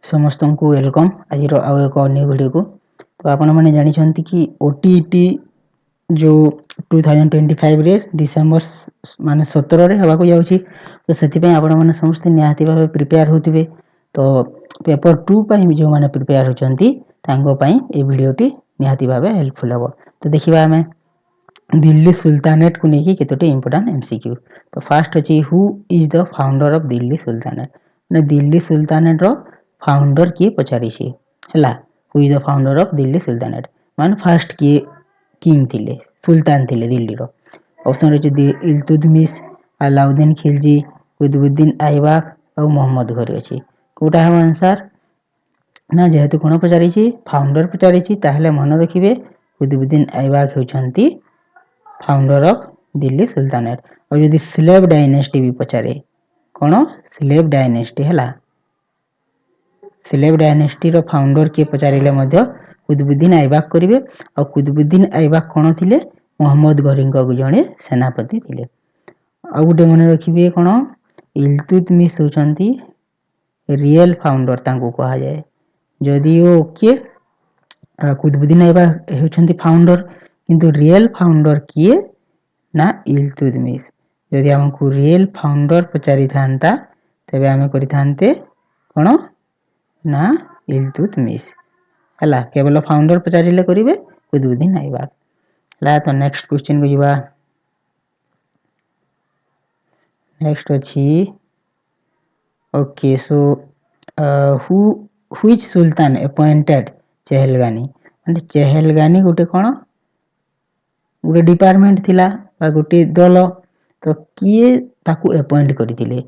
समस्त को वेलकम आज आउ एक अन्य वीडियो को। तो आपण मैंने जानी कि ओटीईटी जो 2025 रे डिसेंबर माने 17 रे हवा को जाउची। तो सेति पे आपण माने समस्त निहाती भाबे प्रिपेयर होतिबे। तो पेपर 2 पई जो माने प्रिपेयर होचंती तांगो पई ए वीडियोटी निहाती भाबे हेल्पफुल हबो। तो देखिबा हमें दिल्ली सुल्तानेट को लेके केतोटी इंपोर्टेंट एमसीक्यू। तो फर्स्ट अछि who is the founder of Delhi sultanate. ने दिल्ली सुल्तानेट रो फाउंडर किए पचारी छी हला। Who is the founder of Delhi sultanate मान फर्स्ट किए किंग थिले सुल्तान थिले दिल्ली रो। ऑप्शन रछि इल्तुतमिश, अलाउद्दीन खिलजी, कुतुबुद्दीन ऐबक और मोहम्मद घोरी अछि। कोटा है आंसर ना जेहेतु कोन पचारी छी फाउंडर पचारी छी ताहले मन रखिबे कुतुबुद्दीन ऐबक होचंती फाउंडर ऑफ दिल्ली सुल्तानेट। और यदि स्लेव डायनेस्टी भी पचारे कोन स्लेव डायनेस्टी हला। स्लेव डायनेस्टी रो फाउंडर के पचारिले मध्य कुतुबुद्दीन ऐबक करिवे। और कुतुबुद्दीन ऐबक कोन थिले मोहम्मद घोरी को जणे सेनापति थिले। आ गुटे मन रखिबे कोन इल्तुतमिश होचंती रियल फाउंडर तांको कहा जाए। जदियो के कुतुबुद्दीन ऐबक होचंती फाउंडर किंतु रियल फाउंडर किए ना इल्तुतमिश। जदि हमकु रियल फाउंडर पचारि थांता तबे हमें करि थांते कोन ना इल्तुतमिश हला। केवल फाउंडर पचारिले करिवे कुतुबुद्दीन ऐबक ला। तो नेक्स्ट क्वेश्चन को जिबा। नेक्स्ट अछि okay so who which Sultan appointed चहलगानी। माने चहलगानी गुटे कोन गुटे डिपार्टमेंट थिला बा गुटे दल। तो किए ताकू अपॉइंट करिथिले।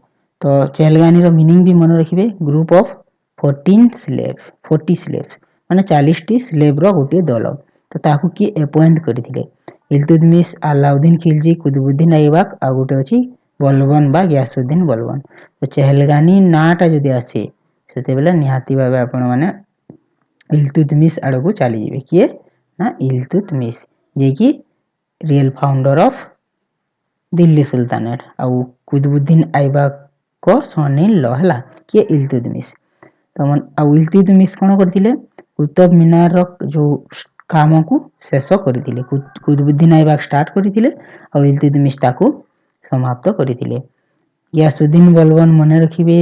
तो चहलगानी रो मीनिंग भी मन रखिबे ग्रुप ऑफ 40 स्लेव्स माने 40 टी स्लेव रो गुटे दल। तो ताकू की अपॉइंट करिथिले इल्तुतमिश, अलाउद्दीन खिलजी, कुतुबुद्दीन ऐबक आ गुटे अछि बलबन बा गयासुद्दीन बलबन। तो चहलगानी नाटा जदि आसे सेते बेले निहाती भाबे आपण माने इल्तुतमिश आड़ को चली जिवे किए ना इल्तुतमिश जे कि real founder of Delhi sultanate. आउ कुतुबुद्दीन ऐबक को सनिन ल हला किए इल्तुतमिश। तो मन आउ इल्तुतमिश कोन करथिले कुतुब मीनार रो जो काम को शेष करथिले। कुतुबुद्दीन ऐबक स्टार्ट करथिले और इल्तुतमिश ताकू समाप्त करथिले। गयासुद्दीन बलबन मन रखिबे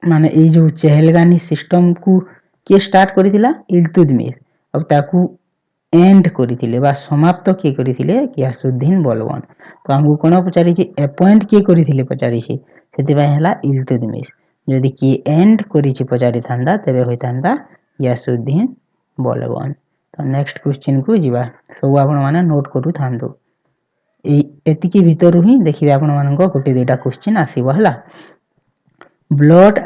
माने ए जो चहलगानी सिस्टम को के स्टार्ट करथिला इल्तुतमिश और ताकू एंड करथिले बा समाप्त के करथिले गयासुद्दीन बलबन। तो हमको कोन पचारि छी अपॉइंट के करथिले पचारि छी सेति बाय हला इल्तुतमिश। जदि के एंड करि छी पचारि थांदा तबे होय थांदा गयासुद्दीन बलबन। तो नेक्स्ट क्वेश्चन को जिबा सब आपण माने नोट करू थांदो। एतिकी भितरु ही देखिबे आपण मानको गोटे दुटा क्वेश्चन आसीबो हला। ब्लड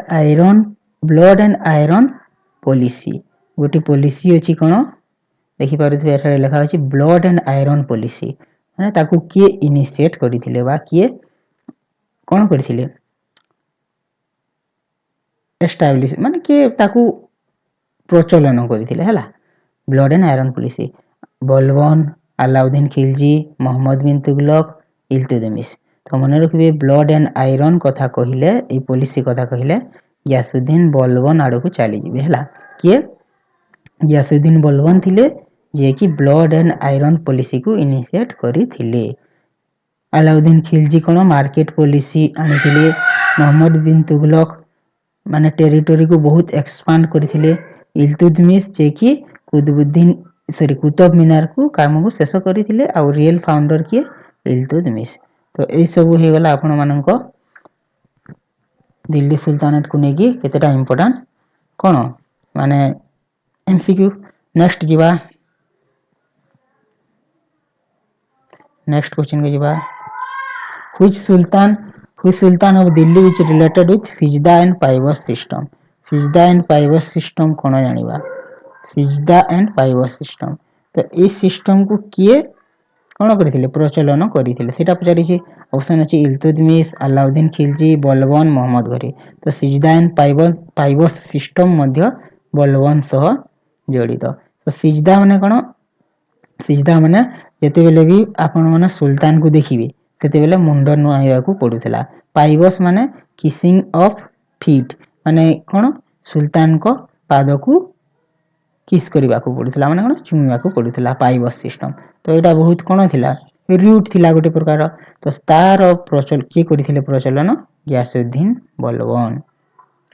एंड आयरन पॉलिसी गोटे पॉलिसी अछि कोन देखि पारुथबे एठारे लिखा अछि ब्लड एंड आयरन पॉलिसी माने ताकू के इनिशिएट करिथिले बा के कोन करिथिले एस्टैब्लिश माने के ताकू प्रचलन करिथिले हला। Blood and iron policy Balban, Alauddin Khilji, Mohammad bin Tughlaq, Iltutmish. तो मन रखिबे ब्लड एंड आयरन कथा कहिले ए पॉलिसी कथा कहिले गयासुद्दीन बलबन आड़ को चली जिवे हला। के गयासुद्दीन बलबन थिले जे कि ब्लड एंड आयरन पॉलिसी को इनिशिएट करिथिले। अलाउद्दीन खिलजी कोन मार्केट पॉलिसी आनिथिले। मोहम्मद बिन तुगलक माने टेरिटरी को बहुत एक्सपांड करिथिले। इल्तुतमिश जे कि कुतुब मीनार को काम को शेष करिथिले और रियल फाउंडर के इल्तुतमिश। तो ए सब हे गला आपण मानको दिल्ली सुल्तानेट को नेकी केतेटा इंपोर्टेंट कोन माने एमसीक्यू। नेक्स्ट जिबा नेक्स्ट क्वेश्चन के जिबा which sultan of Delhi is related with Sijda and Paibos system. Sijda and Paibos system कोन जानिबा सिजदा एंड पाइबस सिस्टम। तो इस सिस्टम को किए कोन करथिले प्रचलन करथिले सेटा पचारि छी। ऑप्शन अछि इल्तुतमिश, अलाउद्दीन खिलजी, बलबन, मोहम्मद घोरी। तो सिजदा एंड पाइबस सिस्टम मध्य बलबन सह जड़ित। तो सिजदा माने कोन सिजदा माने जते बेले भी आपण माने सुल्तान को देखिबे सेते बेले मुंड नुआइबा को पडुथला। पाइबस माने किसिंग ऑफ फीट ମାନେ କ'ଣ ସୁଲତାନଙ୍କ ପାଦକୁ କିସ୍ କରିବାକୁ ପଡ଼ୁଥିଲା, ମାନେ କ'ଣ ଚୁମିବାକୁ ପଡ଼ୁଥିଲା ପାଇବସ୍ ସିଷ୍ଟମ। ତ ଏଇଟା ବହୁତ କ'ଣ ଥିଲା, ରୁଟ୍ ଥିଲା ଗୋଟେ ପ୍ରକାର। ତ ତାର କିଏ କରିଥିଲେ ପ୍ରଚଳନ? ଗିୟାସୁଦ୍ଦିନ ବଲବନ।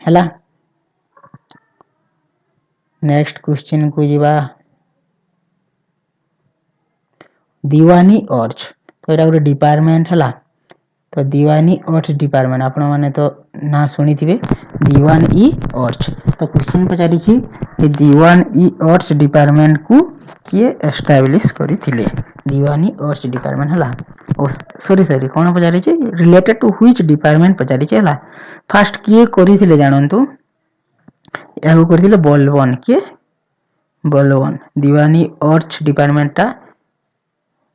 ହେଲା, ନେକ୍ସଟ କ୍ୱେଶ୍ଚିନ୍ କୁ ଯିବା। ଦିୱାନୀ ଅର୍ଚ, ତ ଏଇଟା ଗୋଟେ ଡିପାର୍ଟମେଣ୍ଟ ହେଲା। ତ ଦିୱାନୀ ଅର୍ଚ ଡିପାର୍ଟମେଣ୍ଟ ଆପଣ ମାନେ ତ ନା ଶୁଣିଥିବେ, ଦିୱାନ ଇ ଅର୍ଚ। ତ କ୍ୱେଶ୍ଚିନ୍ ପଚାରିଛି ଏ ଦିୱାନ ଇ ଅର୍ଚ ଡିପାର୍ଟମେଣ୍ଟକୁ କିଏ ଏଷ୍ଟାବ୍ଲିଶ କରିଥିଲେ? ଦିୱାନୀ ଅର୍ଚ ଡିପାର୍ଟମେଣ୍ଟ ହେଲା। ସରି କ'ଣ ପଚାରିଛି, ରିଲେଟେଡ୍ ଟୁ ହ୍ୱିଚ୍ ଡିପାର୍ଟମେଣ୍ଟ ପଚାରିଛି ହେଲା। ଫାଷ୍ଟ କିଏ କରିଥିଲେ ଜାଣନ୍ତୁ, ଏହାକୁ କରିଥିଲେ ବଲବନ। କିଏ? ବଲବନ। ଦିୱାନୀ ଅର୍ଚ ଡିପାର୍ଟମେଣ୍ଟଟା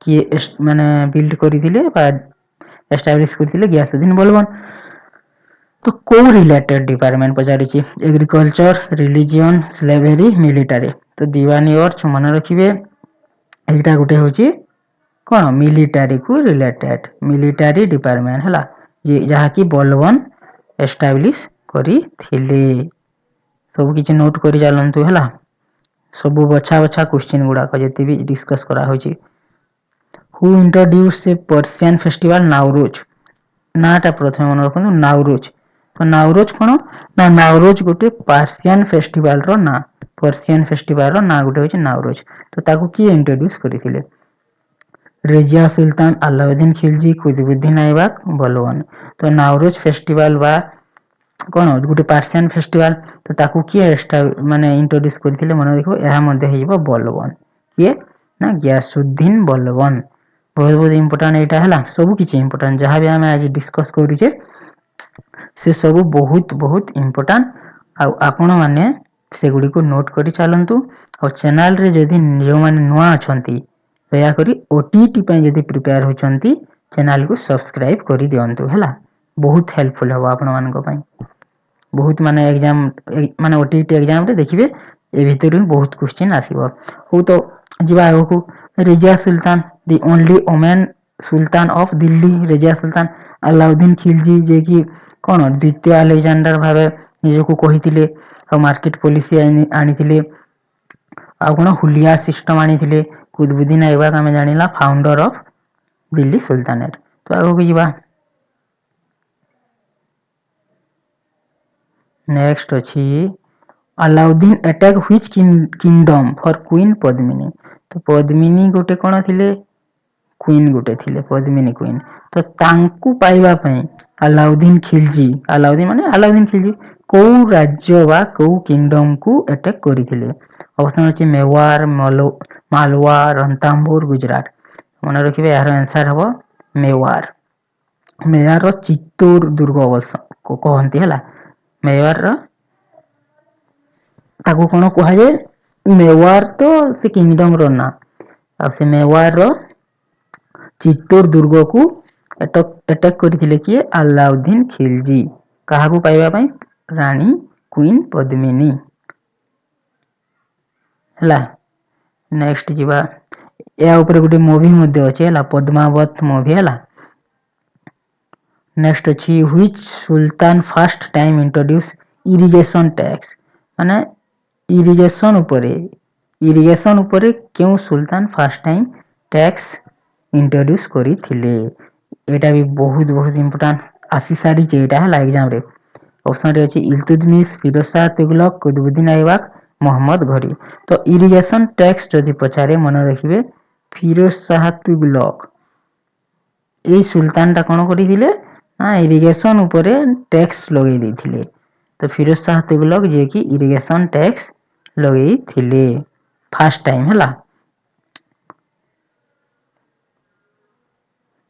କିଏ ମାନେ ବିଲ୍ଡ କରିଥିଲେ ବା ଏଷ୍ଟାବ୍ଲିଶ କରିଥିଲେ? ଗିୟାସୁଦ୍ଦିନ ବଲବନ। ତ କୋଉ ରିଲେଟେଡ୍ ଡିପାର୍ଟମେଣ୍ଟ ପଚାରିଛି? Agriculture, religion, slavery, military. ତ ଦିୱାନୀ ଅର୍ଚ ମନେ ରଖିବେ, ଏଇଟା ଗୋଟେ ହେଉଛି କ'ଣ ମିଲିଟାରୀକୁ ରିଲେଟେଡ୍, ମିଲିଟାରୀ ଡିପାର୍ଟମେଣ୍ଟ ହେଲା, ଯାହାକି ବଲବନ ଏଷ୍ଟାବ୍ଲିଶ କରିଥିଲେ। ସବୁ କିଛି ନୋଟ୍ କରି ଚାଲନ୍ତୁ ହେଲା, ସବୁ ବଛା ବଛା କ୍ୱେଶ୍ଚିନ୍ ଗୁଡ଼ାକ ଯେତେ ବି ଡିସ୍କସ୍ କରାହେଉଛି। ହୁ ଇଣ୍ଟ୍ରୋଡ୍ୟୁସ୍ ଏ ପର୍ସିଆନ ଫେଷ୍ଟିଭାଲ ନାଉରୁଜ? ନାଁଟା ପ୍ରଥମେ ମନେ ରଖନ୍ତୁ, ନାଉରୁଜ। ତ ନାଉରୁଜ କ'ଣ ନା, ନାଉରୁଜ ଗୋଟେ ପାର୍ସିଆନ ଫେଷ୍ଟିଭାଲର ନାଁ। ପର୍ସିଆନ ଫେଷ୍ଟିଭାଲର ନାଁ ଗୋଟେ ହେଉଛି ନାଉରୁଜ। ତ ତାକୁ କିଏ ଇଣ୍ଟ୍ରୋଡ୍ୟୁସ୍ କରିଥିଲେ? ରେଜିଆ ସୁଲତାନ, ଆଲାଉଦ୍ଦିନ ଖିଲଜି, କୁତୁବୁଦ୍ଦିନ ଆଇବାକ, ବଲବନ। ତ ନାଉରୁଜ ଫେଷ୍ଟିଭାଲ ବା କ'ଣ ଗୋଟେ ପାର୍ସିଆନ ଫେଷ୍ଟିଭାଲ, ତ ତାକୁ କିଏ ମାନେ ଇଣ୍ଟ୍ରୋଡ୍ୟୁସ୍ କରିଥିଲେ? ମନେ ରଖିବ, ଏହା ମଧ୍ୟ ହେଇଯିବ ବଲବନ। କିଏ ନା ଗିୟାସୁଦ୍ଦିନ ବଲବନ। ବହୁତ ବହୁତ ଇମ୍ପୋର୍ଟାଣ୍ଟ ଏଇଟା ହେଲା, ସବୁ କିଛି ଇମ୍ପୋର୍ଟାଣ୍ଟ ଯାହା ବି ଆମେ ଆଜି ଡିସ୍କସ୍ କରୁଛେ ସେ ସବୁ ବହୁତ ବହୁତ ଇମ୍ପୋର୍ଟାଣ୍ଟ। ଆଉ ଆପଣମାନେ ସେଗୁଡ଼ିକୁ ନୋଟ୍ କରି ଚାଲନ୍ତୁ। ଆଉ ଚ୍ୟାନେଲରେ ଯଦି ଯେଉଁମାନେ ନୂଆ ଅଛନ୍ତି, ଦୟାକରି OTET ପାଇଁ ଯଦି ପ୍ରିପେୟାର ହେଉଛନ୍ତି ଚ୍ୟାନେଲକୁ ସବସ୍କ୍ରାଇବ୍ କରିଦିଅନ୍ତୁ ହେଲା, ବହୁତ ହେଲ୍ପଫୁଲ୍ ହେବ ଆପଣମାନଙ୍କ ପାଇଁ। ବହୁତ ମାନେ ଏକ୍ଜାମ ମାନେ OTET ଏକ୍ଜାମରେ ଦେଖିବେ ଏ ଭିତରୁ ବହୁତ କ୍ୱେଶ୍ଚିନ୍ ଆସିବ। ହଉ ତ ଯିବା ଆଗକୁ। Razia Sultan, the only woman sultan of Delhi, Razia Sultan. Alauddin Khilji, ଯିଏକି କ'ଣ ଦ୍ୱିତୀୟ ଆଲେକଜାଣ୍ଡାର ଭାବେ ନିଜକୁ କହିଥିଲେ, ଆଉ ମାର୍କେଟ ପଲିସି ଆଣିଥିଲେ, ଆଉ କ'ଣ ହୁଲିଆ ସିଷ୍ଟମ ଆଣିଥିଲେ। କୁତୁବୁଦ୍ଦିନ ଆଇବାକ ଆମେ ଜାଣିଲା ଫାଉଣ୍ଡର ଅଫ୍ ଦିଲ୍ଲୀ ସୁଲତାନେଟ। ତ ଆଗକୁ ଯିବା। ନେକ୍ସଟ ଅଛି Alauddin attack which kingdom for queen Padmini? ତ ପଦ୍ମିନୀ ଗୋଟେ କ'ଣ ଥିଲେ? କୁଇନ୍ ଗୋଟେ ଥିଲେ, ପଦ୍ମିନୀ କୁଇନ୍। ତ ତାଙ୍କୁ ପାଇବା ପାଇଁ ଆଲାଉଦ୍ଦିନ ଖିଲଜି, ଆଲାଉଦ୍ଦିନ ମାନେ ଆଲାଉଦ୍ଦିନ ଖିଲଜି କୋଉ ରାଜ୍ୟ ବା କୋଉ କିଙ୍ଗଡମକୁ ଆଟାକ୍ କରିଥିଲେ? ଅପସନ ଅଛି ମେୱାର, ମାଲୱା, ରଣଥାମ୍ବୁର, ଗୁଜରାଟ। ମନେ ରଖିବେ, ଏହାର ଆନ୍ସର ହେବ ମେୱାର। ମେୱାରର ଚିତ୍ତୋର ଦୁର୍ଗ କହନ୍ତି ହେଲା। ମେୱାରର ତାକୁ କ'ଣ କୁହାଯାଏ? ମେୱାର ତ ସେ କିଙ୍ଗଡମର ନାଁ। ଆଉ ସେ ମେୱାରର ଚିତ୍ତୋର ଦୁର୍ଗକୁ ଆଟାକ୍ କରିଥିଲେ କିଏ? ଆଲାଉଦ୍ଦିନ ଖିଲଜି। କାହାକୁ ପାଇବା ପାଇଁ? ରାଣୀ କୁଇନ୍ ପଦ୍ମିନୀ ହେଲା। ନେକ୍ସଟ ଯିବା, ଏହା ଉପରେ ଗୋଟେ ମୁଭି ମଧ୍ୟ ଅଛି ହେଲା, ପଦ୍ମାବତ ମୁଭି ହେଲା। ନେକ୍ସଟ ଅଛି which Sultan first time introduce irrigation tax? ମାନେ ଇରିଗେସନ ଉପରେ କେଉଁ ସୁଲତାନ ଫାର୍ଷ୍ଟ ଟାଇମ୍ ଟ୍ୟାକ୍ସ ଇଣ୍ଟ୍ରୋଡ୍ୟୁସ କରିଥିଲେ? ଏଇଟା ବି ବହୁତ ବହୁତ ଇମ୍ପୋର୍ଟାଣ୍ଟ, ଆସି ସାରିଛି ଏଇଟା ହେଲା ଏକ୍ଜାମରେ। ଅପସନରେ ଅଛି ଇଲତୁତମିଶ, ଫିରୋଜ ଶାହ ତୁଗଲକ, କୁତୁବୁଦ୍ଦିନ ଆଇବାକ, ମହମ୍ମଦ ଘୋରୀ। ତ ଇରିଗେସନ ଟ୍ୟାକ୍ସ ଯଦି ପଚାରେ ମନେ ରଖିବେ ଫିରୋଜ ଶାହ ତୁଗଲକ। ଏଇ ସୁଲତାନଟା କ'ଣ କରିଥିଲେ ନା ଇରିଗେସନ ଉପରେ ଟ୍ୟାକ୍ସ ଲଗେଇ ଦେଇଥିଲେ। ତ ଫିରୋଜ ଶାହ ତୁଗଲକ ଯିଏକି ଇରିଗେସନ ଟ୍ୟାକ୍ସ ଲଗେଇଥିଲେ ଫାର୍ଷ୍ଟ ଟାଇମ୍ ହେଲା।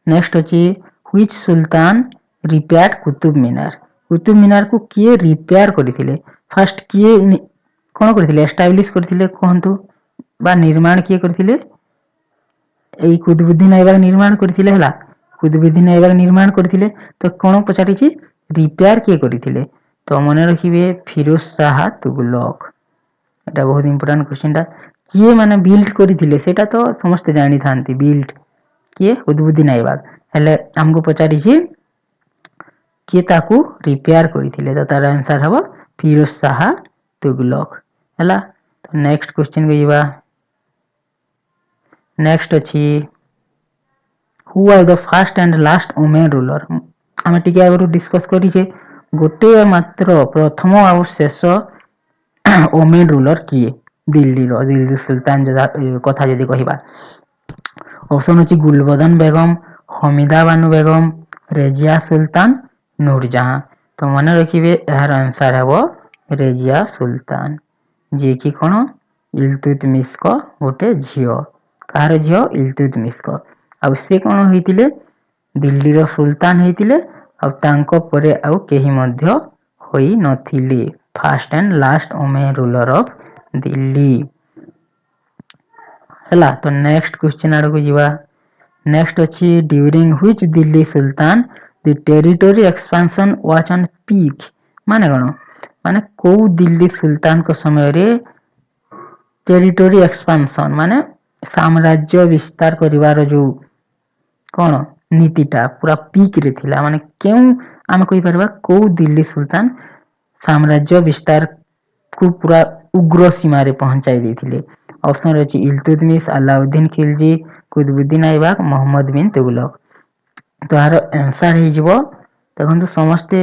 ନେକ୍ସଟ ଅଛି ହ୍ୱିଚ୍ ସୁଲତାନ ରିପେୟାର୍ଡ କୁତୁବ ମିନାର? କୁତୁବ ମିନାରକୁ କିଏ ରିପେୟାର କରିଥିଲେ? ଫାଷ୍ଟ କିଏ କ'ଣ କରିଥିଲେ? ଏଷ୍ଟାବ୍ଲିଶ କରିଥିଲେ କୁହନ୍ତୁ, ବା ନିର୍ମାଣ କିଏ କରିଥିଲେ? ଏଇ କୁତୁବୁଦ୍ଦିନ ଆଇବାକ ନିର୍ମାଣ କରିଥିଲେ ହେଲା। କୁତୁବୁଦ୍ଦିନ ଆଇବାକ ନିର୍ମାଣ କରିଥିଲେ। ତ କ'ଣ ପଚାରିଛି? ରିପେୟାର କିଏ କରିଥିଲେ? ତ ମନେ ରଖିବେ ଫିରୋଜ ଶାହ ତୁଗଲକ। ଏଟା ବହୁତ ଇମ୍ପୋର୍ଟାଣ୍ଟ କ୍ୱେଶ୍ଚିନ୍ଟା। କିଏ ମାନେ ବିଲ୍ଡ କରିଥିଲେ ସେଇଟା ତ ସମସ୍ତେ ଜାଣିଥାନ୍ତି, ବିଲ୍ଡ କିଏ? କୁତୁବୁଦ୍ଦିନ ଆଇବାକ। ହେଲେ ଆମକୁ ପଚାରିଛି କିଏ ତାକୁ ରିପେୟାର କରିଥିଲେ? ତ ତାର ଆନ୍ସର ହେବ ଫିରୋଜ ଶାହା ତୁଗଲକ ହେଲା। ତ ନେକ୍ସଟ କ୍ୱେଶ୍ଚିନ୍ କୁ ଯିବା। ନେକ୍ସଟ ଅଛି who was the first and last woman ruler. ଆମେ ଟିକେ ଆଗରୁ ଡିସ୍କସ୍ କରିଛେ ଗୋଟିଏ ମାତ୍ର ପ୍ରଥମ ଆଉ ଶେଷ ଓମେନ ରୁଲର କିଏ ଦିଲ୍ଲୀର, ଦିଲ୍ଲୀ ସୁଲତାନ କଥା ଯଦି କହିବା। ଅପସନ ଅଛି ଗୁଲବଦନ ବେଗମ, ହମିଦା ବାନୁ ବେଗମ, ରେଜିଆ ସୁଲତାନ, ନୁରଜାହାଁ। ତ ମନେ ରଖିବେ ଏହାର ଆନ୍ସର ହେବ ରେଜିଆ ସୁଲତାନ, ଯିଏକି କ'ଣ ଇଲତୁତମିଶଙ୍କ ଗୋଟେ ଝିଅ। କାହାର ଝିଅ? ଇଲତୁତମିଶଙ୍କ। ଆଉ ସେ କ'ଣ ହେଇଥିଲେ? ଦିଲ୍ଲୀର ସୁଲତାନ ହେଇଥିଲେ। ଆଉ ତାଙ୍କ ପରେ ଆଉ କେହି ମଧ୍ୟ ହୋଇ ନଥିଲେ। First and last woman ruler of Delhi ହେଲା। ତ ନେକ୍ସଟ କ୍ୱେଶ୍ଚିନ୍ ଆଡକୁ ଯିବା। ନେକ୍ସଟ ଅଛି during which Delhi sultan the territory expansion was on peak. ମାନେ କ'ଣ? ମାନେ କୋଉ ଦିଲ୍ଲୀ ସୁଲତାନଙ୍କ ସମୟରେ ଟେରିଟୋରି ଏକ୍ସପାନସନ ମାନେ ସାମ୍ରାଜ୍ୟ ବିସ୍ତାର କରିବାର ଯୋଉ କ'ଣ ନୀତିଟା ପୁରା ପିକ୍ ରେ ଥିଲା। ମାନେ କେଉଁ ଆମେ କହିପାରିବା କୋଉ ଦିଲ୍ଲୀ ସୁଲତାନ ସାମ୍ରାଜ୍ୟ ବିସ୍ତାରକୁ ପୁରା ଉଗ୍ର ସୀମାରେ ପହଞ୍ଚାଇ ଦେଇଥିଲେ। ଅପସନ ଅଛି ଇଲତୁତମିଶ, ଆଲାଉଦ୍ଦିନ ଖିଲଜି, କୁତବୁଦ୍ଦିନ ଆଇବାକ, ମହମ୍ମଦ ବିନ ତୁଗଲକ। ତ ଏହାର ଆନ୍ସର ହେଇଯିବ, ଦେଖନ୍ତୁ ସମସ୍ତେ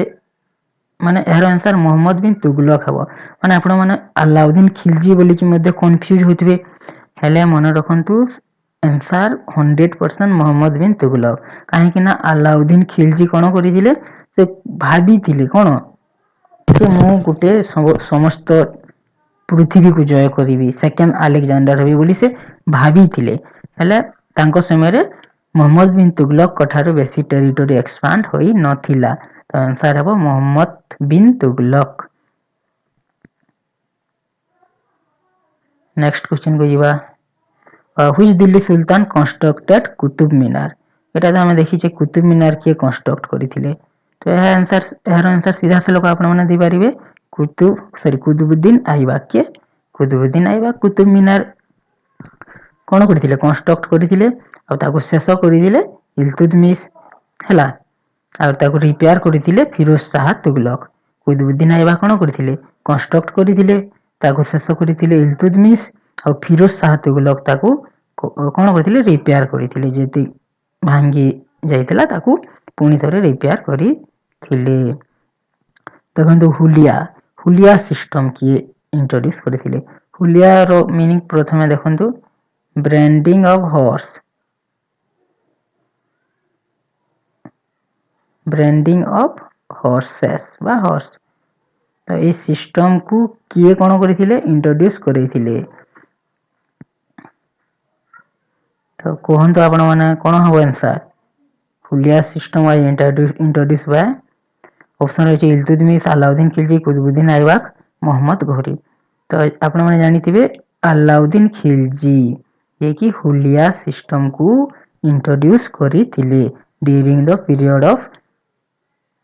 ମାନେ ଏହାର ଆନ୍ସର ମହମ୍ମଦ ବିନ ତୁଗଲକ ହେବ। ମାନେ ଆପଣ ମାନେ ଆଲାଉଦ୍ଦିନ ଖିଲଜି ବୋଲିକି ମଧ୍ୟ କନଫ୍ୟୁଜ ହଉଥିବେ, ହେଲେ ମନେ ରଖନ୍ତୁ ଆନ୍ସର 100% ମହମ୍ମଦ ବିନ ତୁଗଲକ। କାହିଁକି ନା ଆଲାଉଦ୍ଦିନ ଖିଲଜି କ'ଣ କରିଥିଲେ? ସେ ଭାବିଥିଲେ କ'ଣ ଯେ ମୁଁ ଗୋଟେ ସମସ୍ତ ପୃଥିବୀକୁ ଜୟ କରିବି, ସେକେଣ୍ଡ ଆଲେକଜାଣ୍ଡାର ହେବି ବୋଲି ସେ ଭାବିଥିଲେ। ହେଲେ ତାଙ୍କ ସମୟରେ ମହମ୍ମଦ ବିନ ତୁଗଲକଙ୍କ ଠାରୁ ବେଶୀ ଟେରିଟୋରି ଏକ୍ସପାଣ୍ଡ ହୋଇ ନଥିଲା। ତ ଆନ୍ସର ହେବ ମହମ୍ମଦ ବିନ ତୁଗଲକ। ନେକ୍ସଟ କ୍ୱେଶ୍ଚିନ୍ କୁ ଯିବା। ହ୍ୱିଚ୍ ଦିଲ୍ଲୀ ସୁଲତାନ କନଷ୍ଟ୍ରକ୍ଟେଡ କୁତୁବ ମିନାର। ଏଟା ତ ଆମେ ଦେଖିଛେ କୁତୁବ ମିନାର କିଏ କନଷ୍ଟ୍ରକ୍ଟ କରିଥିଲେ। ତ ଏହାର ଆନ୍ସର ସିଧାସଳଖ ଆପଣମାନେ ଦେଇପାରିବେ କୁତୁବୁଦ୍ଦିନ ଆଇବାକ। କିଏ? କୁତୁବୁଦ୍ଦିନ ଆଇବାକ କୁତୁବ ମିନାର କ'ଣ କରିଥିଲେ? କନଷ୍ଟ୍ରକ୍ଟ କରିଥିଲେ। ଆଉ ତାକୁ ଶେଷ କରିଥିଲେ ଇଲତୁତମିଶ ହେଲା। ଆଉ ତାକୁ ରିପେୟାର କରିଥିଲେ ଫିରୋଜ ଶାହା ତୁଗଲକ। କୁତୁବୁଦ୍ଦିନ ଆଇବାକ କ'ଣ କରିଥିଲେ? କନଷ୍ଟ୍ରକ୍ଟ କରିଥିଲେ। ତାକୁ ଶେଷ କରିଥିଲେ ଇଲତୁତମିଶ। ଆଉ ଫିରୋଜ ଶାହା ତୁଗଲକ ତାକୁ କ'ଣ କରିଥିଲେ? ରିପେୟାର କରିଥିଲେ। ଯଦି ଭାଙ୍ଗି ଯାଇଥିଲା ତାକୁ ପୁଣି ଥରେ ରିପେୟାର କରିଥିଲେ। ଦେଖନ୍ତୁ ହୁଲିଆ ସିଷ୍ଟମ କିଏ ଇଣ୍ଟ୍ରୋଡ୍ୟୁସ କରିଥିଲେ? ହୁଲିଆର ମିନିଂ ପ୍ରଥମେ ଦେଖନ୍ତୁ, branding of horse, branding of horses ବା ହର୍ସ। ତ ଏଇ ସିଷ୍ଟମକୁ କିଏ କ'ଣ କରିଥିଲେ? ଇଣ୍ଟ୍ରୋଡ୍ୟୁସ କରିଥିଲେ। ତ କୁହନ୍ତୁ ଆପଣ ମାନେ କ'ଣ ହବ answer? Huliya system was introduced by option ଅଛି ଇଲତୁତମିଶ, ଆଲାଉଦ୍ଦିନ ଖିଲଜି, କୁତବୁଦ୍ଦିନ ଆଇବାକ, ମହମ୍ମଦ ଘୋରୀ। ତ ଆପଣମାନେ ଜାଣିଥିବେ ଆଲାଉଦ୍ଦିନ ଖିଲଜି ଯିଏକି ହୁଲିଆ ସିଷ୍ଟମକୁ ଇଣ୍ଟ୍ରୋଡ୍ୟୁସ କରିଥିଲେ during the period of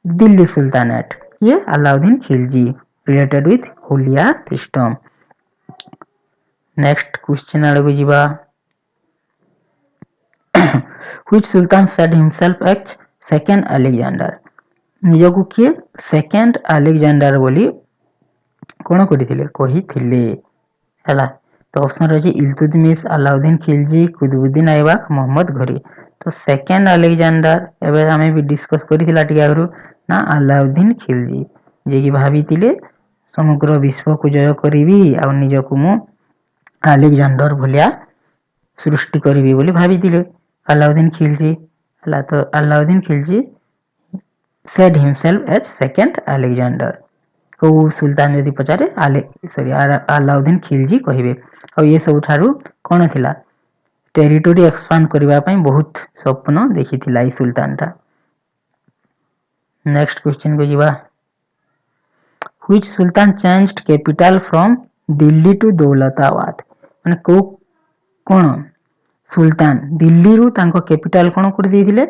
Delhi sultanate. କିଏ? Alauddin Khilji, related with Huliya system. Next question ଆଡକୁ ଯିବା। Which Sultan said himself as second Alexander? ନିଜକୁ କିଏ ସେକେଣ୍ଡ ଆଲେକଜାଣ୍ଡାର ବୋଲି କ'ଣ କରିଥିଲେ? କହିଥିଲେ ହେଲା। ତ ଅପସନ ରହିଛି ଇଲତୁତମିଶ, ଆଲାଉଦ୍ଦିନ ଖିଲଜି, କୁତବୁଦ୍ଦିନ ଆଇବାକ, ମହମ୍ମଦ ଘୋରୀ। ତ ସେକେଣ୍ଡ ଆଲେକଜାଣ୍ଡାର ଏବେ ଆମେ ବି ଡିସ୍କସ୍ କରିଥିଲା ଟିକେ ଆଗରୁ ନା ଆଲାଉଦ୍ଦିନ ଖିଲଜି, ଯିଏକି ଭାବିଥିଲେ ସମଗ୍ର ବିଶ୍ୱକୁ ଜୟ କରିବି ଆଉ ନିଜକୁ ମୁଁ ଆଲେକଜାଣ୍ଡର ଭଳିଆ ସୃଷ୍ଟି କରିବି ବୋଲି ଭାବିଥିଲେ ଆଲାଉଦ୍ଦିନ ଖିଲଜି ହେଲା। ତ Alauddin Khilji said himself as second Alexander। କୋଉ ସୁଲତାନ ଯଦି ପଚାରେ ଆଲାଉଦ୍ଦିନ ଖିଲଜି କହିବେ। ଆଉ ଇଏ ସବୁଠାରୁ କ'ଣ ଥିଲା? ଟେରିଟୋରି ଏକ୍ସପାଣ୍ଡ କରିବା ପାଇଁ ବହୁତ ସ୍ୱପ୍ନ ଦେଖିଥିଲା ଏଇ ସୁଲତାନଟା। ନେକ୍ସଟ କ୍ୱେଶ୍ଚିନ୍ କୁ ଯିବା। Which Sultan changed capital from Delhi to Daulatabad? ମାନେ କୋଉ କ'ଣ ସୁଲତାନ ଦିଲ୍ଲୀରୁ ତାଙ୍କ କ୍ୟାପିଟାଲ କ'ଣ କରିଦେଇଥିଲେ?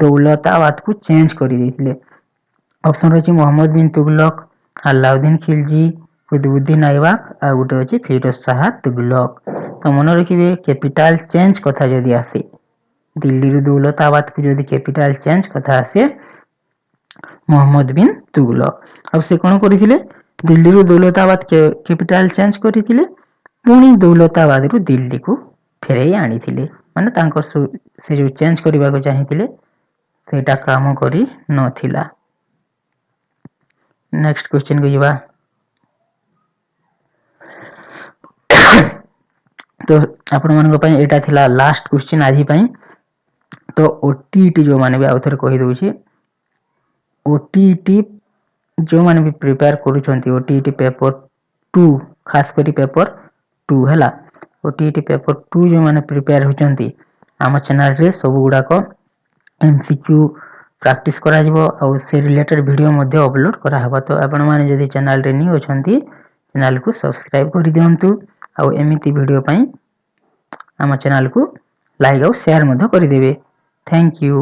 ଦୌଲତାବାଦକୁ ଚେଞ୍ଜ କରିଦେଇଥିଲେ। ଅପସନ ରହିଛି ମହମ୍ମଦ ବିନ ତୁଗଲକ, ଆଲାଉଦ୍ଦିନ ଖିଲଜି, କୁତବୁଦ୍ଦିନ ଆଇବାକ, ଆଉ ଗୋଟେ ଅଛି ଫିରୋଜ ଶାହା ତୁଗଲକ। ତ ମନେ ରଖିବେ କ୍ୟାପିଟାଲ ଚେଞ୍ଜ କଥା ଯଦି ଆସେ, ଦିଲ୍ଲୀରୁ ଦୌଲତାବାଦକୁ ଯଦି କ୍ୟାପିଟାଲ ଚେଞ୍ଜ କଥା ଆସେ, ମହମ୍ମଦ ବିନ ତୁଗଲକ। ଆଉ ସେ କ'ଣ କରିଥିଲେ? ଦିଲ୍ଲୀରୁ ଦୌଲତାବାଦ କ୍ୟାପିଟାଲ ଚେଞ୍ଜ କରିଥିଲେ, ପୁଣି ଦୌଲତାବାଦରୁ ଦିଲ୍ଲୀକୁ ଫେରାଇ ଆଣିଥିଲେ। ମାନେ ତାଙ୍କର ସେ ଯେଉଁ ଚେଞ୍ଜ କରିବାକୁ ଚାହିଁଥିଲେ ସେଇଟା କାମ କରି ନଥିଲା। ନେକ୍ସଟ କ୍ୱେଶ୍ଚିନ୍କୁ ଯିବା। ତ ଆପଣମାନଙ୍କ ପାଇଁ ଏଇଟା ଥିଲା ଲାଷ୍ଟ କ୍ୱେଶ୍ଚିନ୍ ଆଜି ପାଇଁ। ତ OTET ଯେଉଁମାନେ ବି ଆଉ ଥରେ କହିଦେଉଛି, OTET ଯେଉଁମାନେ ବି ପ୍ରିପେୟାର କରୁଛନ୍ତି OTET ପେପର 2, ଖାସ କରି ପେପର 2 ହେଲା। OTET ପେପର 2 ଯେଉଁମାନେ ପ୍ରିପେୟାର ହେଉଛନ୍ତି, ଆମ ଚ୍ୟାନେଲରେ ସବୁ ଗୁଡ଼ାକ MCQ ପ୍ରାକ୍ଟିସ୍ କରାଯିବ ଆଉ ସେ ରିଲେଟେଡ୍ ଭିଡ଼ିଓ ମଧ୍ୟ ଅପଲୋଡ଼ କରାହେବ। ତ ଆପଣମାନେ ଯଦି ଚ୍ୟାନେଲରେ ନ୍ୟୁ ଅଛନ୍ତି ଚ୍ୟାନେଲକୁ ସବସ୍କ୍ରାଇବ୍ କରିଦିଅନ୍ତୁ ଆଉ ଏମିତି ଭିଡ଼ିଓ ପାଇଁ ଆମ ଚ୍ୟାନେଲକୁ ଲାଇକ୍ ଆଉ ସେୟାର ମଧ୍ୟ କରିଦେବେ। Thank you.